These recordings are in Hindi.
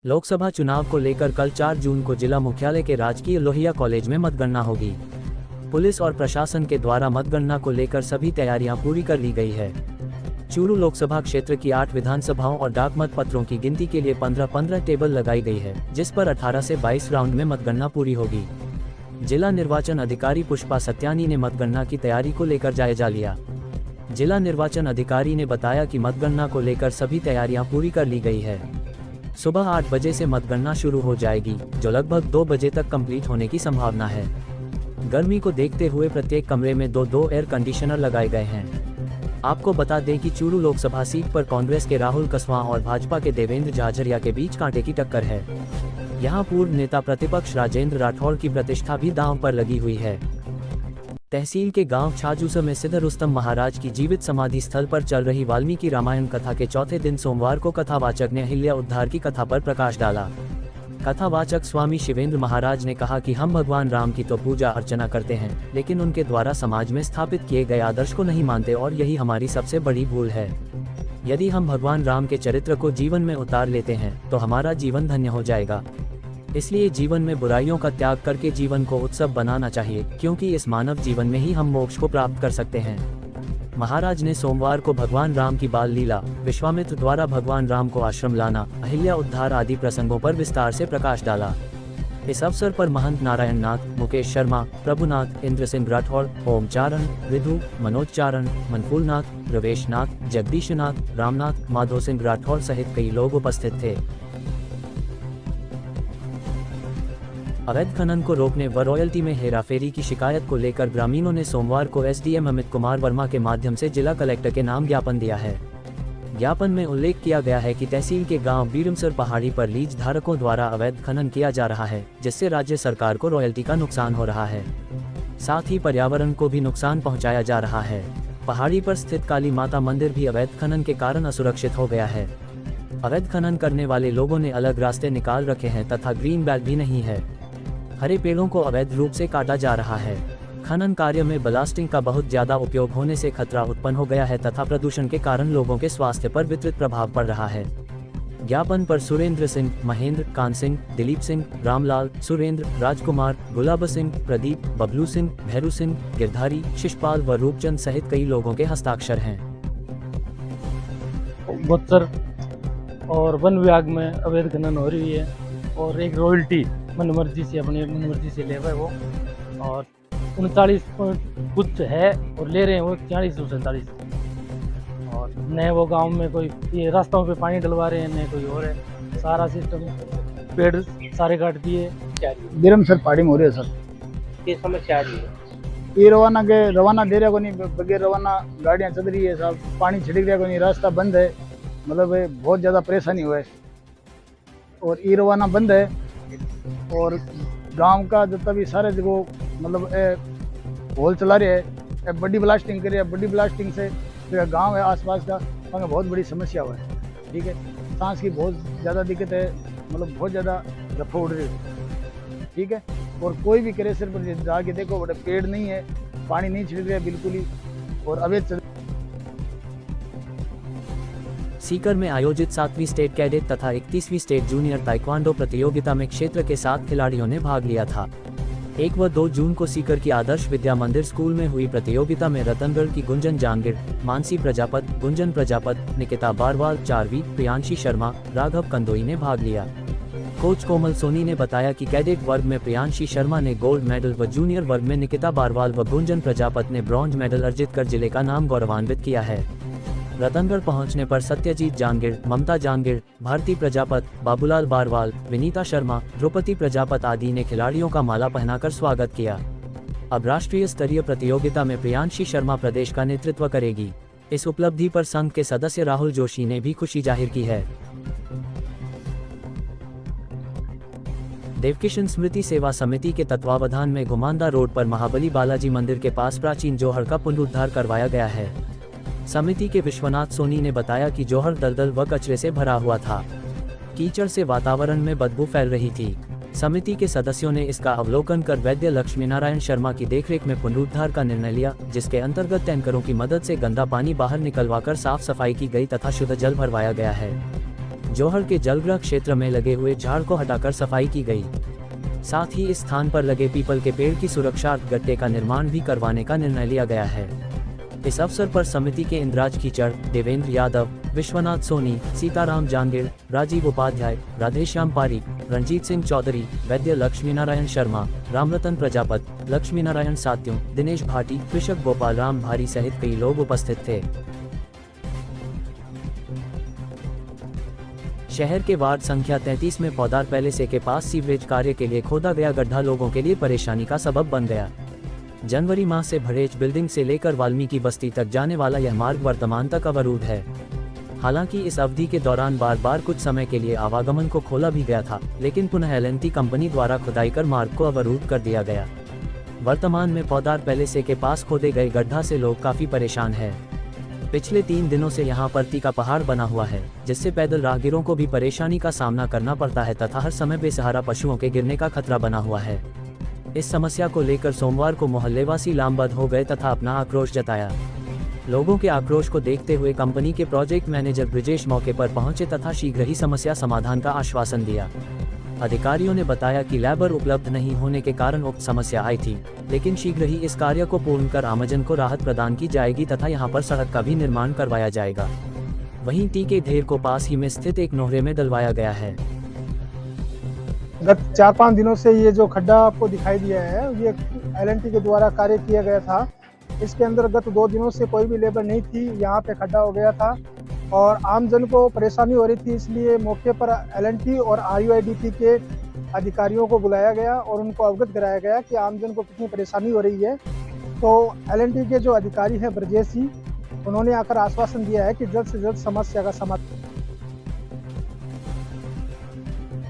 लोकसभा चुनाव को लेकर कल 4 जून को जिला मुख्यालय के राजकीय लोहिया कॉलेज में मतगणना होगी। पुलिस और प्रशासन के द्वारा मतगणना को लेकर सभी तैयारियां पूरी कर ली गई है। चूरू लोकसभा क्षेत्र की 8 विधानसभाओं और डाक मत पत्रों की गिनती के लिए 15-15 टेबल लगाई गई है, जिस पर 18 से 22 राउंड में मतगणना पूरी होगी। जिला निर्वाचन अधिकारी पुष्पा सत्यानी ने मतगणना की तैयारी को लेकर जायजा लिया। जिला निर्वाचन अधिकारी ने बताया कि मतगणना को लेकर सभी तैयारियां पूरी कर ली गई है। सुबह 8 बजे से मतगणना शुरू हो जाएगी, जो लगभग 2 बजे तक कंप्लीट होने की संभावना है। गर्मी को देखते हुए प्रत्येक कमरे में 2-2 एयर कंडीशनर लगाए गए हैं। आपको बता दें कि चूरू लोकसभा सीट पर कांग्रेस के राहुल कसवां और भाजपा के देवेंद्र झाझरिया के बीच कांटे की टक्कर है। यहां पूर्व नेता प्रतिपक्ष राजेंद्र राठौड़ की प्रतिष्ठा भी दांव पर लगी हुई है। तहसील के गांव छाजूसा में सिद्ध रुस्तम महाराज की जीवित समाधि स्थल पर चल रही वाल्मीकि रामायण कथा के चौथे दिन सोमवार को कथावाचक ने अहिल्या उद्धार की कथा पर प्रकाश डाला। कथावाचक स्वामी शिवेंद्र महाराज ने कहा कि हम भगवान राम की तो पूजा अर्चना करते हैं, लेकिन उनके द्वारा समाज में स्थापित किए गए आदर्श को नहीं मानते और यही हमारी सबसे बड़ी भूल है। यदि हम भगवान राम के चरित्र को जीवन में उतार लेते हैं तो हमारा जीवन धन्य हो जाएगा। इसलिए जीवन में बुराइयों का त्याग करके जीवन को उत्सव बनाना चाहिए, क्योंकि इस मानव जीवन में ही हम मोक्ष को प्राप्त कर सकते हैं। महाराज ने सोमवार को भगवान राम की बाल लीला, विश्वामित्र द्वारा भगवान राम को आश्रम लाना, अहिल्या उद्धार आदि प्रसंगों पर विस्तार से प्रकाश डाला। इस अवसर पर महंत नारायण नाथ, मुकेश शर्मा, प्रभुनाथ, इंद्र सिंह राठौड़, ओमचारण, विधु, मनोज चारण, मनफूल नाथ, रवेश नाथ, जगदीश नाथ, रामनाथ, माधो सिंह राठौड़ सहित कई लोग उपस्थित थे। अवैध खनन को रोकने व रॉयल्टी में हेराफेरी की शिकायत को लेकर ग्रामीणों ने सोमवार को एसडीएम अमित कुमार वर्मा के माध्यम से जिला कलेक्टर के नाम ज्ञापन दिया है। ज्ञापन में उल्लेख किया गया है कि तहसील के गांव बीरमसर पहाड़ी पर लीज धारकों द्वारा अवैध खनन किया जा रहा है, जिससे राज्य सरकार को रॉयल्टी का नुकसान हो रहा है। साथ ही पर्यावरण को भी नुकसान पहुँचाया जा रहा है। पहाड़ी पर स्थित काली माता मंदिर भी अवैध खनन के कारण असुरक्षित हो गया है। अवैध खनन करने वाले लोगों ने अलग रास्ते निकाल रखे हैं तथा ग्रीन बेल्ट भी नहीं है। हरे पेड़ों को अवैध रूप से काटा जा रहा है। खनन कार्य में ब्लास्टिंग का बहुत ज्यादा उपयोग होने से खतरा उत्पन्न हो गया है तथा प्रदूषण के कारण लोगों के स्वास्थ्य पर विपरीत प्रभाव पड़ रहा है। ज्ञापन पर सुरेंद्र सिंह, महेंद्र, कान सिंह, दिलीप सिंह, रामलाल, सुरेंद्र, राजकुमार, गुलाब सिंह, प्रदीप, बबलू सिंह, भैरू सिंह, गिरधारी, शिषपाल व रूपचंद सहित कई लोगों के हस्ताक्षर हैं। गोचर और वन विभाग में अवैध खनन हो रही है और एक रॉयल्टी मन मर्जी से अपनी मन मर्जी से ले रहा है वो, और 39 कुछ है और ले रहे हैं वो 40-47। और न वो गांव में कोई ये रास्तों पे पानी डलवा रहे हैं, न कोई और है। सारा सिस्टम पेड़ सारे काट दिए। बिरम सर पहाड़ी में हो रही है सर। ये समस्या आ रही है। ये रवाना दे रहा को नहीं, बगैर रवाना गाड़ियाँ चल रही है साहब, पानी छिड़क रहा को नहीं, रास्ता बंद है, मतलब बहुत ज़्यादा परेशानी हुआ है। और ये रवाना बंद है और गांव का जितना भी सारे जगह मतलब होल चला रहे है, बड़ी ब्लास्टिंग कर रही है। बड़ी ब्लास्टिंग से जो गांव है आसपास का वहाँ बहुत बड़ी समस्या हुआ है। ठीक है, सांस की बहुत ज़्यादा दिक्कत है, मतलब बहुत ज़्यादा रफा उड़ रही है। ठीक है, और कोई भी करे सिर पर जाके देखो बड़े पेड़ नहीं है, पानी नहीं छिड़क रहा बिल्कुल ही, और अवैध। सीकर में आयोजित 7वीं स्टेट कैडेट तथा 31वीं स्टेट जूनियर ताइक्वांडो प्रतियोगिता में क्षेत्र के 7 खिलाड़ियों ने भाग लिया था। 1 व 2 जून को सीकर की आदर्श विद्या मंदिर स्कूल में हुई प्रतियोगिता में रतनगढ़ की गुंजन जांगिड़, मानसी प्रजापत, गुंजन प्रजापत, निकिता बारवाल, चारवी, प्रियांशी शर्मा, राघव कंदोई ने भाग लिया। कोच कोमल सोनी ने बताया कि कैडेट वर्ग में प्रियांशी शर्मा ने गोल्ड मेडल व जूनियर वर्ग में निकिता बारवाल व गुंजन प्रजापत ने ब्रॉन्ज मेडल अर्जित कर जिले का नाम गौरवान्वित किया है। रतनगढ़ पहुंचने पर सत्यजीत जांगिड़, ममता जांगिड़, भारती प्रजापत, बाबूलाल बारवाल, विनीता शर्मा, द्रौपदी प्रजापत आदि ने खिलाड़ियों का माला पहनाकर स्वागत किया। अब राष्ट्रीय स्तरीय प्रतियोगिता में प्रियांशी शर्मा प्रदेश का नेतृत्व करेगी। इस उपलब्धि पर संघ के सदस्य राहुल जोशी ने भी खुशी जाहिर की है। देवकिशन स्मृति सेवा समिति के तत्वावधान में घुमांदा रोड पर महाबली बालाजी मंदिर के पास प्राचीन जोहड़ का पुनरुद्धार करवाया गया है। समिति के विश्वनाथ सोनी ने बताया कि जोहड़ दलदल व कचरे से भरा हुआ था। कीचड़ से वातावरण में बदबू फैल रही थी। समिति के सदस्यों ने इसका अवलोकन कर वैद्य लक्ष्मीनारायण शर्मा की देखरेख में पुनरुद्धार का निर्णय लिया, जिसके अंतर्गत टैंकरों की मदद से गंदा पानी बाहर निकलवाकर साफ सफाई की गई तथा शुद्ध जल भरवाया गया है। जौहर के जलग्रह क्षेत्र में लगे हुए झाड़ को हटाकर सफाई की गई। साथ ही इस स्थान पर लगे पीपल के पेड़ की सुरक्षार्थ गड्ढे का निर्माण भी करवाने का निर्णय लिया गया है। इस अवसर पर समिति के इंद्राज कीचड़, देवेंद्र यादव, विश्वनाथ सोनी, सीताराम जांगिड़, राजीव उपाध्याय, राधेश्याम पारीक, रंजीत सिंह चौधरी, वैद्य लक्ष्मीनारायण शर्मा, रामरतन प्रजापत, लक्ष्मीनारायण सात्यों, दिनेश भाटी, कृषक गोपाल राम भारी सहित कई लोग उपस्थित थे। शहर के वार्ड संख्या 33 में पौधार पैलेस के पास सीवरेज कार्य के लिए खोदा गया गड्ढा लोगों के लिए परेशानी का सबब बन गया। जनवरी माह से भरेच बिल्डिंग से लेकर वाल्मीकि बस्ती तक जाने वाला यह मार्ग वर्तमान तक अवरुद्ध है। हालांकि इस अवधि के दौरान बार बार कुछ समय के लिए आवागमन को खोला भी गया था, लेकिन पुनः L&T कंपनी द्वारा खुदाई कर मार्ग को अवरुद्ध कर दिया गया। वर्तमान में पौधार पैलेस के पास खोदे गए गड्ढा से लोग काफी परेशान है। पिछले 3 दिनों से यहाँ पर तीखा पहाड़ बना हुआ है, जिससे पैदल राहगीरों को भी परेशानी का सामना करना पड़ता है तथा हर समय बेसहारा पशुओं के गिरने का खतरा बना हुआ है। इस समस्या को लेकर सोमवार को मोहल्लेवासी लामबंद हो गए तथा अपना आक्रोश जताया। लोगों के आक्रोश को देखते हुए कंपनी के प्रोजेक्ट मैनेजर ब्रिजेश मौके पर पहुंचे तथा शीघ्र ही समस्या समाधान का आश्वासन दिया। अधिकारियों ने बताया कि लेबर उपलब्ध नहीं होने के कारण उक्त समस्या आई थी, लेकिन शीघ्र ही इस कार्य को पूर्ण कर आमजन को राहत प्रदान की जाएगी तथा यहां पर सड़क का भी निर्माण करवाया जाएगा। वहीं टी के ढेर को पास ही में स्थित एक नोहरे में डलवाया गया है। गत 4-5 दिनों से ये जो खड्डा आपको दिखाई दिया है, ये L&T के द्वारा कार्य किया गया था। इसके अंदर गत 2 दिनों से कोई भी लेबर नहीं थी, यहाँ पे खड्डा हो गया था और आमजन को परेशानी हो रही थी। इसलिए मौके पर L&T और RUIDP के अधिकारियों को बुलाया गया और उनको अवगत कराया गया कि आमजन को कितनी परेशानी हो रही है। तो L&T के जो अधिकारी हैं ब्रजेश जी, उन्होंने आकर आश्वासन दिया है कि जल्द से जल्द समस्या का समाधान।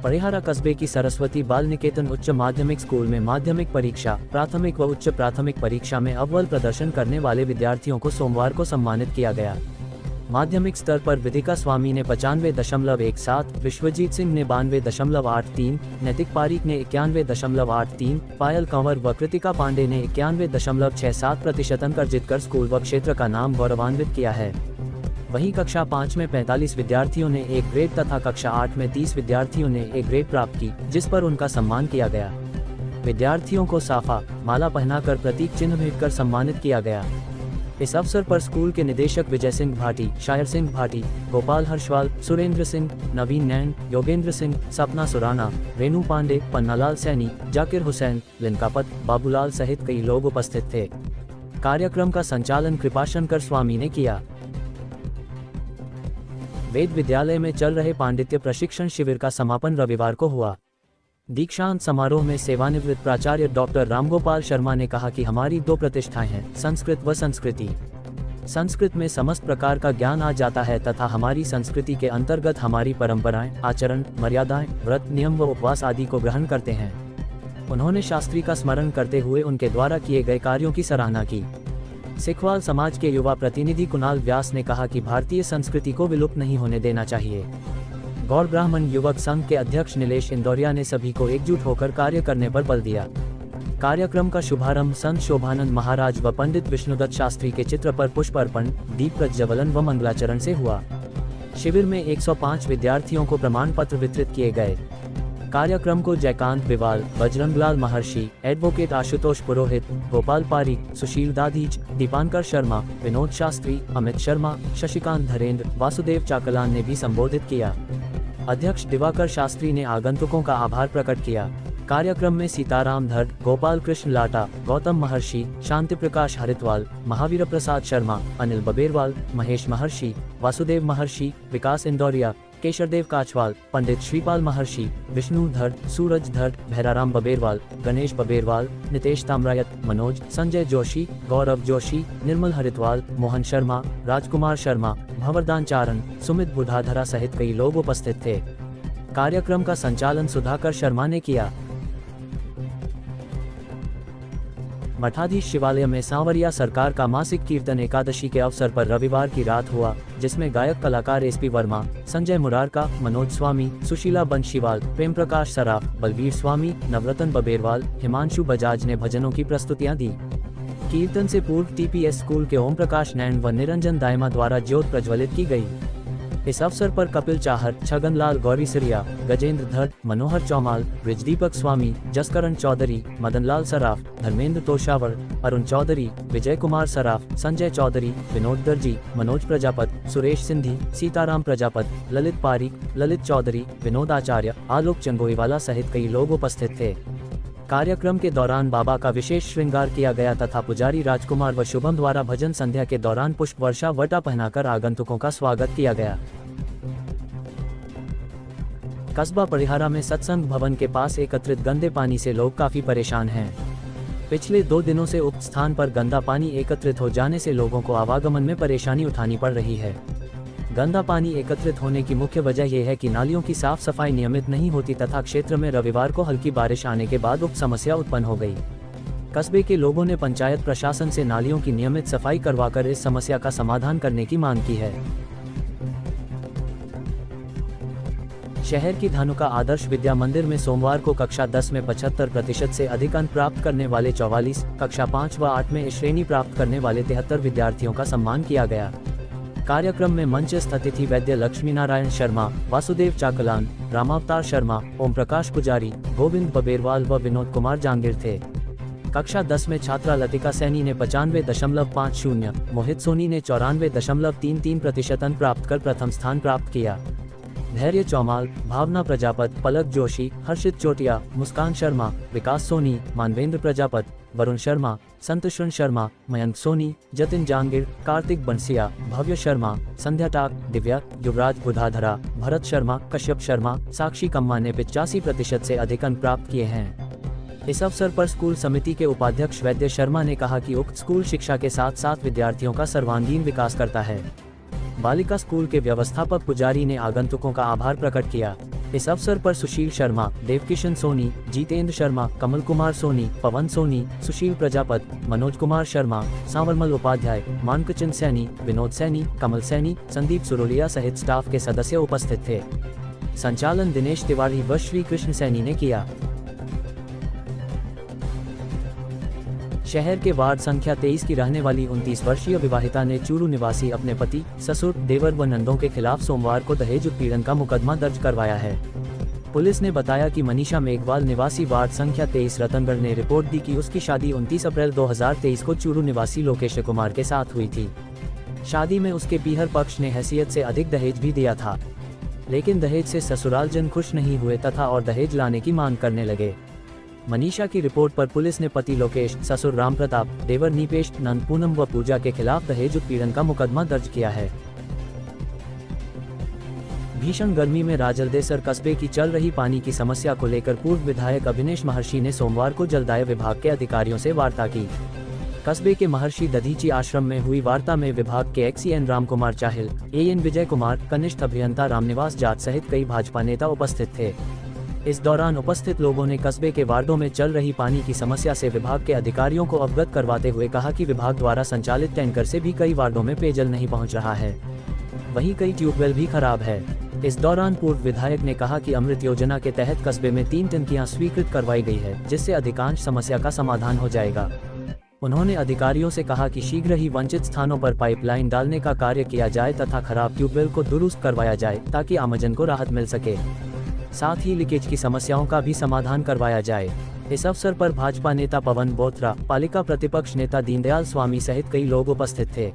परिहारा कस्बे की सरस्वती बाल निकेतन उच्च माध्यमिक स्कूल में माध्यमिक परीक्षा, प्राथमिक व उच्च प्राथमिक परीक्षा में अव्वल प्रदर्शन करने वाले विद्यार्थियों को सोमवार को सम्मानित किया गया। माध्यमिक स्तर पर विदिका स्वामी ने 95.17, विश्वजीत सिंह ने 92.83, नैतिक पारीक ने 91.83, पायल कंवर व कृतिका पांडे ने 91.67% अंक अर्जित कर स्कूल व क्षेत्र का नाम गौरवान्वित किया है। वहीं कक्षा 5 में 45 विद्यार्थियों ने A ग्रेड तथा कक्षा 8 में 30 विद्यार्थियों ने A ग्रेड प्राप्त की, जिस पर उनका सम्मान किया गया। विद्यार्थियों को साफा, माला पहनाकर प्रतीक चिन्ह भेंट कर सम्मानित किया गया। इस अवसर पर स्कूल के निदेशक विजय सिंह भाटी, शायर सिंह भाटी, गोपाल हर्षवाल, सुरेंद्र सिंह, नवीन नैन, योगेंद्र सिंह, सपना सुराना, रेणु पांडे, पन्नालाल सैनी, जाकिर हुसैन, लिनकापत, बाबूलाल सहित कई लोग उपस्थित थे। कार्यक्रम का संचालन कृपाशंकर स्वामी ने किया। वेद विद्यालय में चल रहे पांडित्य प्रशिक्षण शिविर का समापन रविवार को हुआ। दीक्षांत समारोह में सेवानिवृत्त प्राचार्य डॉक्टर रामगोपाल शर्मा ने कहा कि हमारी 2 प्रतिष्ठाएं हैं, संस्कृत व संस्कृति। संस्कृत में समस्त प्रकार का ज्ञान आ जाता है तथा हमारी संस्कृति के अंतर्गत हमारी परंपराएं, आचरण, मर्यादाएं, व्रत, नियम व उपवास आदि को ग्रहण करते हैं। उन्होंने शास्त्री का स्मरण करते हुए उनके द्वारा किए गए कार्यों की सराहना की। सिखवाल समाज के युवा प्रतिनिधि कुणाल व्यास ने कहा कि भारतीय संस्कृति को विलुप्त नहीं होने देना चाहिए। गौड़ ब्राह्मण युवक संघ के अध्यक्ष नीलेश इंदौरिया ने सभी को एकजुट होकर कार्य करने पर बल दिया। कार्यक्रम का शुभारंभ संत शोभानंद महाराज व पंडित विष्णुदत्त शास्त्री के चित्र पर पुष्प अर्पण, दीप प्रज्वलन व मंगलाचरण से हुआ। शिविर में 105 विद्यार्थियों को प्रमाण पत्र वितरित किए गए। कार्यक्रम को जयकांत बिवाल, बजरंगलाल महर्षि, एडवोकेट आशुतोष पुरोहित, गोपाल पारीक, सुशील दाधीच, दीपांकर शर्मा, विनोद शास्त्री, अमित शर्मा, शशिकांत धरेंद्र, वासुदेव चाकलान ने भी संबोधित किया। अध्यक्ष दिवाकर शास्त्री ने आगंतुकों का आभार प्रकट किया। कार्यक्रम में सीताराम धर, गोपाल कृष्ण लाटा, गौतम महर्षि, शांति प्रकाश हरिद्वाल, महावीर प्रसाद शर्मा, अनिल बबेरवाल, महेश महर्षि, वासुदेव महर्षि, विकास इंदौरिया, केशरदेव काचवाल, पंडित श्रीपाल महर्षि, विष्णुधर, सूरज धर, भैराराम बबेरवाल, गणेश बबेरवाल, नितेश ताम्रायत, मनोज, संजय जोशी, गौरव जोशी, निर्मल हरिद्वाल, मोहन शर्मा, राजकुमार शर्मा, भंवरदान चारण, सुमित बुधाधरा सहित कई लोग उपस्थित थे। कार्यक्रम का संचालन सुधाकर शर्मा ने किया। मठाधीश शिवालय में सांवरिया सरकार का मासिक कीर्तन एकादशी के अवसर पर रविवार की रात हुआ, जिसमें गायक कलाकार SP वर्मा, संजय मुरारका, मनोज स्वामी, सुशीला बंशीवाल, प्रेम प्रकाश सराफ, बलवीर स्वामी, नवरतन बबेरवाल, हिमांशु बजाज ने भजनों की प्रस्तुतियां दी। कीर्तन से पूर्व TPS स्कूल के ओम प्रकाश नैन व निरंजन दायमा द्वारा ज्योत प्रज्वलित की गई। इस अवसर पर कपिल चाहर, छगनलाल गौरीसरिया, गजेंद्र धड़, मनोहर चौमाल, ब्रिजदीपक स्वामी, जसकरण चौधरी, मदनलाल सराफ, धर्मेंद्र तोशावर, अरुण चौधरी, विजय कुमार सराफ, संजय चौधरी, विनोद दर्जी, मनोज प्रजापत, सुरेश सिंधी, सीताराम प्रजापत, ललित पारीक, ललित चौधरी, विनोद आचार्य, आलोक चंगोईवाला सहित कई लोग उपस्थित थे। कार्यक्रम के दौरान बाबा का विशेष श्रृंगार किया गया तथा पुजारी राजकुमार व शुभम द्वारा भजन संध्या के दौरान पुष्प वर्षा वटा पहनाकर आगंतुकों का स्वागत किया गया। कस्बा परिहारा में सत्संग भवन के पास एकत्रित गंदे पानी से लोग काफी परेशान हैं। पिछले 2 दिनों से उक्त स्थान पर गंदा पानी एकत्रित हो जाने से लोगों को आवागमन में परेशानी उठानी पड़ रही है। गंदा पानी एकत्रित होने की मुख्य वजह यह है कि नालियों की साफ सफाई नियमित नहीं होती तथा क्षेत्र में रविवार को हल्की बारिश आने के बाद उक्त समस्या उत्पन्न हो गई। कस्बे के लोगों ने पंचायत प्रशासन से नालियों की नियमित सफाई करवाकर इस समस्या का समाधान करने की मांग की है। शहर की धानुका आदर्श विद्या मंदिर में सोमवार को कक्षा 10 में 75% से अधिक अंक प्राप्त करने वाले 44, कक्षा 5 व 8 में श्रेणी प्राप्त करने वाले 73 विद्यार्थियों का सम्मान किया गया। कार्यक्रम में मंचस्थ अतिथि वैद्य लक्ष्मी नारायण शर्मा, वासुदेव चाकलान, रामावतार शर्मा, ओम प्रकाश पुजारी, गोविंद बबेरवाल व विनोद कुमार जांगीर थे। कक्षा 10 में छात्रा लतिका सैनी ने 95.50, मोहित सोनी ने 94.33% अंक प्राप्त कर प्रथम स्थान प्राप्त किया। धैर्य चौमाल, भावना प्रजापत, पलक जोशी, हर्षित चोटिया, मुस्कान शर्मा, विकास सोनी, मानवेंद्र प्रजापत, वरुण शर्मा, संतोषण शर्मा, मयंक सोनी, जतिन जांगीर, कार्तिक बंसिया, भव्य शर्मा, संध्या टाक, दिव्या, युवराज बुधाधरा, भरत शर्मा, कश्यप शर्मा, साक्षी कम्मा ने 85% से अधिक अंक प्राप्त किए हैं। इस अवसर पर स्कूल समिति के उपाध्यक्ष वैद्य शर्मा ने कहा कि उक्त स्कूल शिक्षा के साथ साथ विद्यार्थियों का सर्वांगीण विकास करता है। बालिका स्कूल के व्यवस्थापक पुजारी ने आगंतुकों का आभार प्रकट किया। इस अवसर पर सुशील शर्मा, देवकिशन सोनी, जीतेंद्र शर्मा, कमल कुमार सोनी, पवन सोनी, सुशील प्रजापत, मनोज कुमार शर्मा, सांवरमल उपाध्याय, मानकचंद सैनी, विनोद सैनी, कमल सैनी, संदीप सुरोलिया सहित स्टाफ के सदस्य उपस्थित थे। संचालन दिनेश तिवारी व श्री कृष्ण सैनी ने किया। शहर के वार्ड संख्या 23 की रहने वाली 29 वर्षीय विवाहिता ने चूरू निवासी अपने पति, ससुर, देवर व नंदों के खिलाफ सोमवार को दहेज उत्पीड़न का मुकदमा दर्ज करवाया है। पुलिस ने बताया कि मनीषा मेघवाल निवासी वार्ड संख्या 23 रतनगढ़ ने रिपोर्ट दी कि उसकी शादी 29 अप्रैल 2023 को चूरू निवासी लोकेश कुमार के साथ हुई थी। शादी में उसके पीहर पक्ष ने हैसियत से अधिक दहेज भी दिया था, लेकिन दहेज से ससुराल जन खुश नहीं हुए तथा और दहेज लाने की मांग करने लगे। मनीषा की रिपोर्ट पर पुलिस ने पति लोकेश, ससुर राम प्रताप, देवर नीपेश, नंद पूनम व पूजा के खिलाफ दहेज उत्पीड़न का मुकदमा दर्ज किया है। भीषण गर्मी में राजलदेसर कस्बे की चल रही पानी की समस्या को लेकर पूर्व विधायक अभिनेश महर्षि ने सोमवार को जलदाय विभाग के अधिकारियों से वार्ता की। कस्बे के महर्षि दधीची आश्रम में हुई वार्ता में विभाग के एक्सीएन रामकुमार चाहिल, एएन विजय कुमार, कनिष्ठ अभियंता रामनिवास जाट सहित कई भाजपा नेता उपस्थित थे। इस दौरान उपस्थित लोगों ने कस्बे के वार्डों में चल रही पानी की समस्या से विभाग के अधिकारियों को अवगत करवाते हुए कहा कि विभाग द्वारा संचालित टैंकर से भी कई वार्डों में पेयजल नहीं पहुंच रहा है, वहीं कई ट्यूबवेल भी खराब है। इस दौरान पूर्व विधायक ने कहा कि अमृत योजना के तहत कस्बे में 3 टंकियां स्वीकृत करवाई गई है, जिससे अधिकांश समस्या का समाधान हो जाएगा। उन्होंने अधिकारियों से कहा कि शीघ्र ही वंचित स्थानों पर पाइपलाइन डालने का कार्य किया जाए तथा खराब ट्यूबवेल को दुरुस्त करवाया जाए ताकि आमजन को राहत मिल सके। साथ ही लीकेज की समस्याओं का भी समाधान करवाया जाए। इस अवसर पर भाजपा नेता पवन बोथरा, पालिका प्रतिपक्ष नेता दीनदयाल स्वामी सहित कई लोग उपस्थित थे।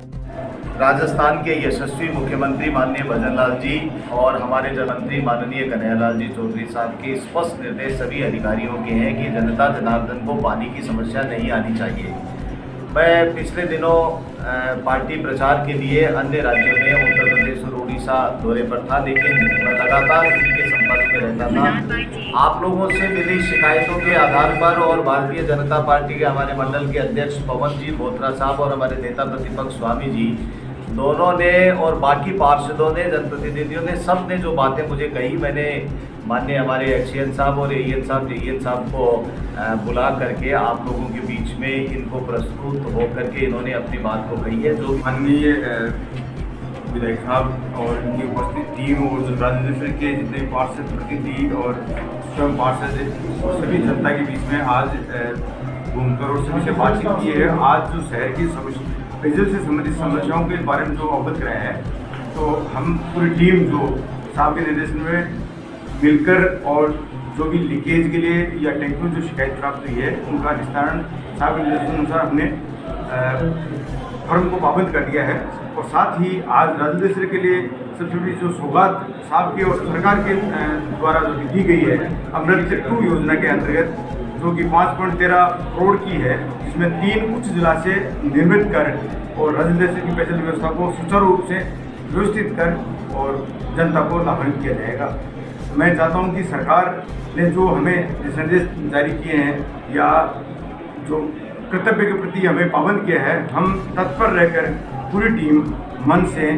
राजस्थान के यशस्वी मुख्यमंत्री माननीय भजनलाल जी और हमारे जल मंत्री माननीय कन्हैयालाल जी चौधरी साहब के स्पष्ट निर्देश सभी अधिकारियों के हैं कि जनता जनार्दन को पानी की समस्या नहीं आनी चाहिए। मैं पिछले दिनों पार्टी प्रचार के लिए अन्य राज्यों में उत्तर प्रदेश और उड़ीसा दौरे पर था, लेकिन मैं लगातार इनके संपर्क में रहता था। आप लोगों से मिली शिकायतों के आधार पर और भारतीय जनता पार्टी के हमारे मंडल के अध्यक्ष पवन जी बोथरा साहब और हमारे नेता प्रतिपक्ष स्वामी जी दोनों ने और बाकी पार्षदों ने, जनप्रतिनिधियों ने, सब ने जो बातें मुझे कही, मैंने माननीय हमारे एक्सीएन साहब और एएन साहब को बुला करके आप लोगों के बीच में इनको प्रस्तुत हो करके इन्होंने अपनी बात को कही है। जो माननीय विधायक साहब और इनकी उपस्थित टीम और जो राजनीति के जितने पार्षद प्रतिनिधि और स्वयं पार्षद और सभी जनता के बीच में आज घूमकर और सभी से बातचीत की है। आज जो शहर की पेयजल से संबंधित समस्याओं के बारे में जो अवगत कराया है, तो हम पूरी टीम जो साहब के निर्देशन में मिलकर और जो भी लीकेज के लिए या टैंक में जो शिकायत प्राप्त हुई है उनका निस्तारण साहब के निर्देशन अनुसार हमने फर्म को पाबंद कर दिया है। और साथ ही आज राजदेश्वर के लिए सबसे बड़ी जो सौगात साहब के और सरकार के द्वारा जो दी गई है अमृत 2 योजना के अंतर्गत, जो कि 5.13 करोड़ की है, जिसमें 3 उच्च जलाशय निर्मित कर और राजदेश्वर की पेयजल व्यवस्था को सुचारू रूप से व्यवस्थित कर और जनता को लाभान्वित किया जाएगा। मैं चाहता हूं कि सरकार ने जो हमें संदेश जारी किए हैं या जो कर्तव्य के प्रति हमें पाबंद किया है, हम तत्पर रहकर पूरी टीम मन से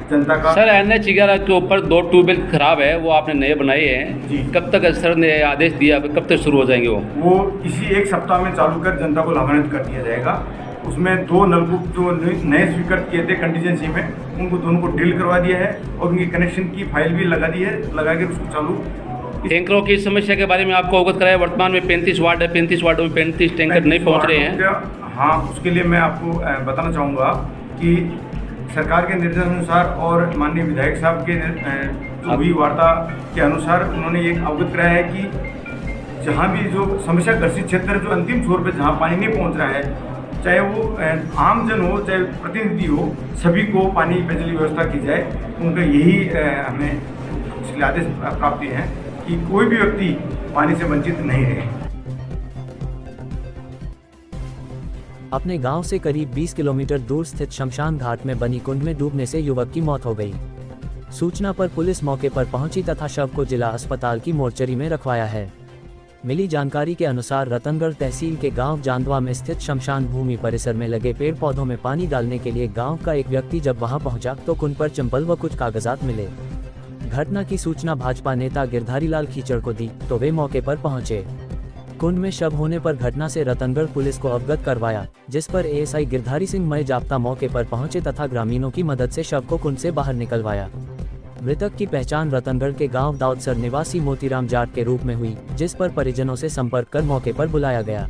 जनता का। सर, NH 11 के ऊपर 2 ट्यूबवेल खराब है, वो आपने नए बनाए हैं जी। कब तक सर ने आदेश दिया, कब तक शुरू हो जाएंगे वो इसी 1 सप्ताह में चालू कर जनता को लाभान्वित कर दिया जाएगा। उसमें 2 नलकूप जो नए स्वीकृत किए थे कंटीजेंसी में, उनको दोनों को ड्रिल करवा दिया है और उनकी कनेक्शन की फाइल भी लगा दी है, लगा के उसको चालू। टैंकरों की समस्या के बारे में आपको अवगत कराया। वर्तमान में 35 वार्ड है, 35 वार्डों में 35 टैंकर नहीं पहुंच रहे हैं। हाँ, उसके लिए मैं आपको बताना चाहूँगा कि सरकार के निर्देश अनुसार और माननीय विधायक साहब के जो हुई वार्ता के अनुसार उन्होंने ये अवगत कराया है कि जहाँ भी जो समस्या ग्रसित क्षेत्र जो अंतिम छोर पर जहाँ पानी नहीं पहुँच रहा है, चाहे वो आमजन हो चाहे प्रतिनिधि हो, सभी को पानी पेयजल की व्यवस्था की जाए। उनका यही हमें इसलिए आदेश प्राप्त है कि कोई भी व्यक्ति पानी से वंचित नहीं रहे। अपने गांव से करीब 20 किलोमीटर दूर स्थित शमशान घाट में बनी कुंड में डूबने से युवक की मौत हो गई। सूचना पर पुलिस मौके पर पहुंची तथा शव को जिला अस्पताल की मोर्चरी में रखवाया है। मिली जानकारी के अनुसार रतनगढ़ तहसील के गांव जांदवा में स्थित शमशान भूमि परिसर में लगे पेड़ पौधों में पानी डालने के लिए गांव का एक व्यक्ति जब वहां पहुंचा तो कुंड पर चंपल व कुछ कागजात मिले। घटना की सूचना भाजपा नेता गिरधारी लाल खीचड़ को दी तो वे मौके पर पहुंचे। कुंड में शव होने पर घटना से रतनगढ़ पुलिस को अवगत करवाया, जिस पर ASI गिरधारी सिंह मय जाप्ता मौके पर पहुंचे तथा ग्रामीणों की मदद से शव को कुंड से बाहर निकलवाया। मृतक की पहचान रतनगढ़ के गांव दाऊदसर निवासी मोतीराम जाट के रूप में हुई, जिस पर परिजनों से संपर्क कर मौके पर बुलाया गया।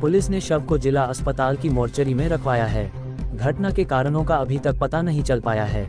पुलिस ने शव को जिला अस्पताल की मोर्चरी में रखवाया है। घटना के कारणों का अभी तक पता नहीं चल पाया है।